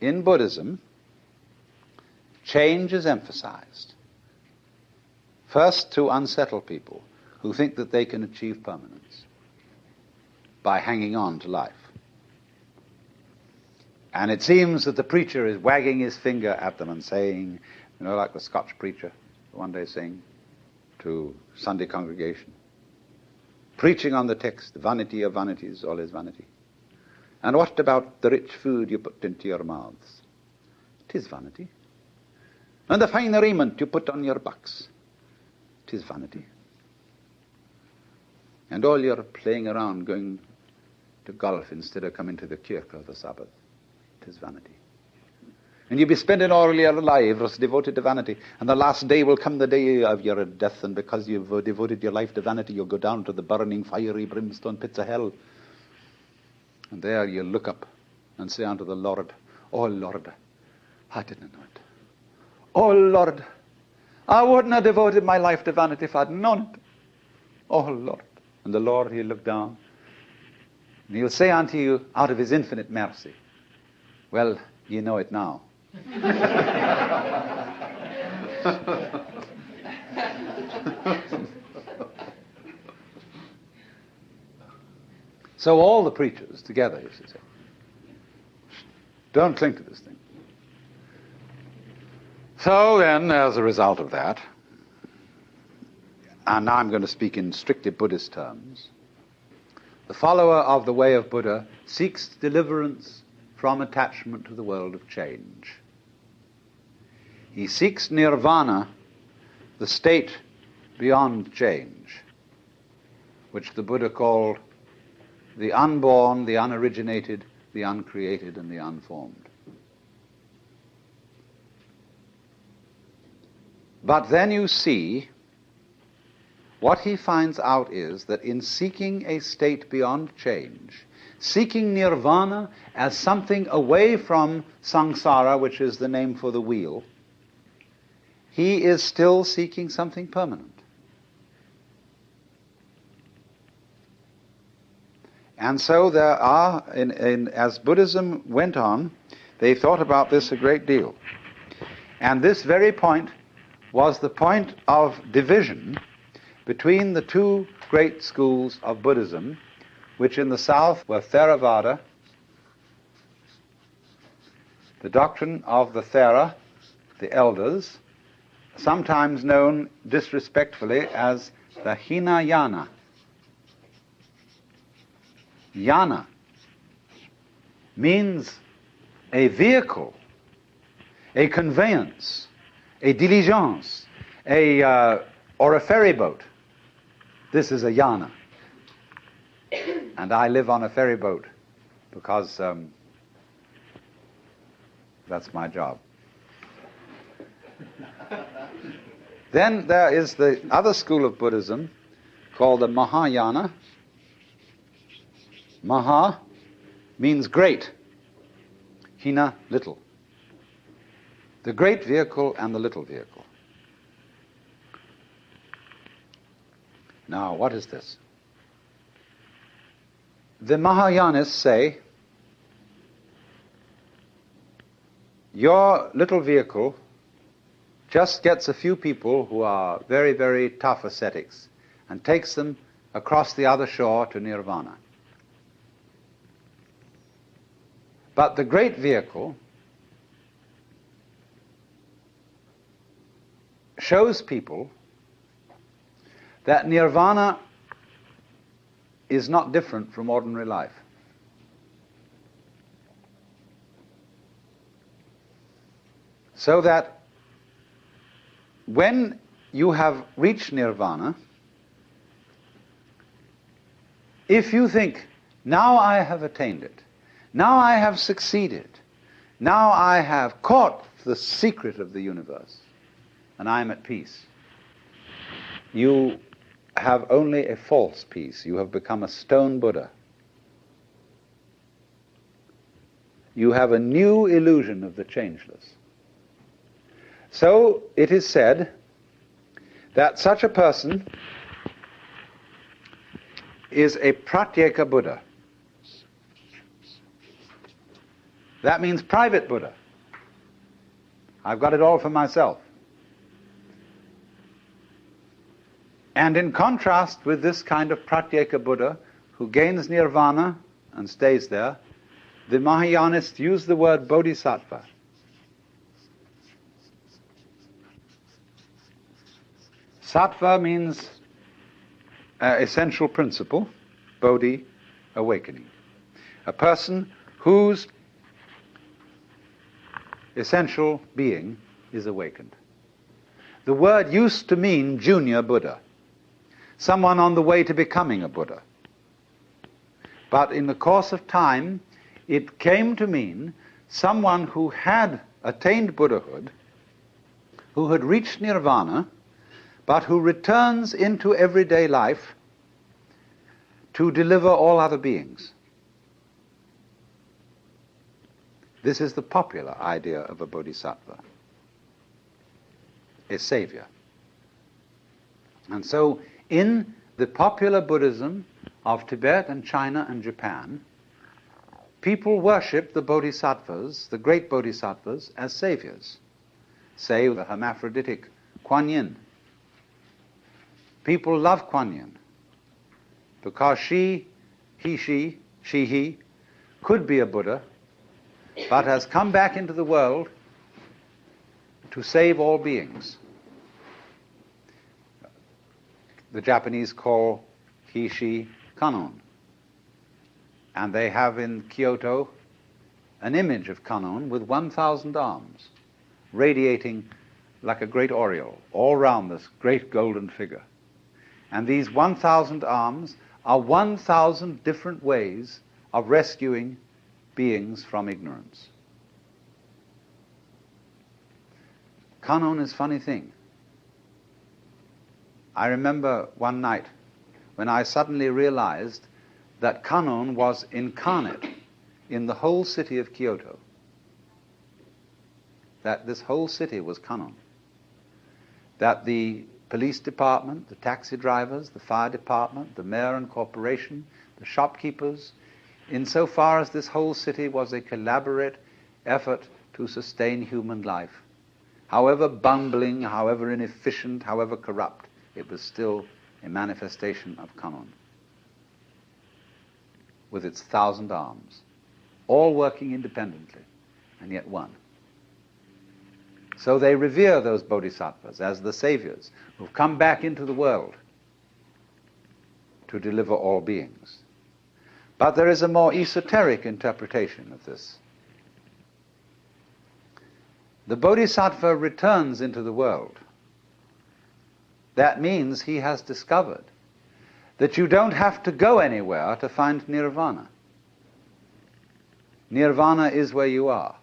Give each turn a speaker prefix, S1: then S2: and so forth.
S1: in Buddhism, change is emphasized. First, to unsettle people who think that they can achieve permanence by hanging on to life. And it seems that the preacher is wagging his finger at them and saying, you know, like the Scotch preacher one day saying to Sunday congregation, preaching on the text, vanity of vanities, all is vanity. And what about the rich food you put into your mouths? 'Tis vanity. And the fine raiment you put on your backs, 'tis vanity. And all your playing around, going to golf instead of coming to the kirk of the Sabbath, 'tis vanity. And you'll be spending all your lives devoted to vanity, and the last day will come, the day of your death, and because you've devoted your life to vanity, you'll go down to the burning, fiery, brimstone pits of hell. And there you'll look up and say unto the Lord, oh Lord, I didn't know it. Oh Lord, I wouldn't have devoted my life to vanity if I'd known it. Oh Lord. And the Lord, he'll look down, and he'll say unto you, out of his infinite mercy, well, you know it now. So all the preachers together, you should say, don't cling to this thing. So then, as a result of that, and now I'm going to speak in strictly Buddhist terms, the follower of the way of Buddha seeks deliverance from attachment to the world of change. He seeks nirvana, the state beyond change, which the Buddha called the unborn, the unoriginated, the uncreated, and the unformed. But then you see, what he finds out is that in seeking a state beyond change, seeking nirvana as something away from samsara, which is the name for the wheel, he is still seeking something permanent. And so there are, as Buddhism went on, they thought about this a great deal. And this very point was the point of division between the two great schools of Buddhism, which in the south were Theravada, the doctrine of the Thera, the elders, sometimes known disrespectfully as the Hinayana. Yana means a vehicle, a conveyance, a diligence, or a ferry boat. This is a yana. And I live on a ferry boat because that's my job. Then there is the other school of Buddhism called the Mahayana. Maha means great. Hina, little. The great vehicle and the little vehicle. Now, what is this? The Mahayanists say, your little vehicle just gets a few people who are very, very tough ascetics and takes them across the other shore to nirvana. But the great vehicle shows people that nirvana is not different from ordinary life. So that when you have reached nirvana, if you think, now I have attained it, now I have succeeded, now I have caught the secret of the universe, and I am at peace, you have only a false peace. You have become a stone Buddha. You have a new illusion of the changeless. So it is said that such a person is a pratyeka Buddha. That means private Buddha. I've got it all for myself. And in contrast with this kind of Pratyeka Buddha, who gains nirvana and stays there, the Mahayanists use the word bodhisattva. Sattva means essential principle, bodhi, awakening. A person whose essential being is awakened. The word used to mean junior Buddha, someone on the way to becoming a Buddha. But in the course of time, it came to mean someone who had attained Buddhahood, who had reached nirvana, but who returns into everyday life to deliver all other beings. This is the popular idea of a bodhisattva, a savior. And so in the popular Buddhism of Tibet and China and Japan, people worship the bodhisattvas, the great bodhisattvas, as saviors. Say the hermaphroditic Kuan Yin. People love Kuan Yin because he could be a Buddha, but has come back into the world to save all beings. The Japanese call he Kannon. And they have in Kyoto an image of Kannon with 1,000 arms, radiating like a great aureole all round this great golden figure. And these 1,000 arms are 1,000 different ways of rescuing beings from ignorance. Kannon is a funny thing. I remember one night when I suddenly realized that Kannon was incarnate in the whole city of Kyoto. That this whole city was Kannon. That the police department, the taxi drivers, the fire department, the mayor and corporation, the shopkeepers, insofar as this whole city was a collaborate effort to sustain human life, however bungling, however inefficient, however corrupt, it was still a manifestation of Kannon, with its 1,000 arms, all working independently, and yet one. So they revere those bodhisattvas as the saviors who've come back into the world to deliver all beings. But there is a more esoteric interpretation of this. The bodhisattva returns into the world. That means he has discovered that you don't have to go anywhere to find nirvana. Nirvana is where you are.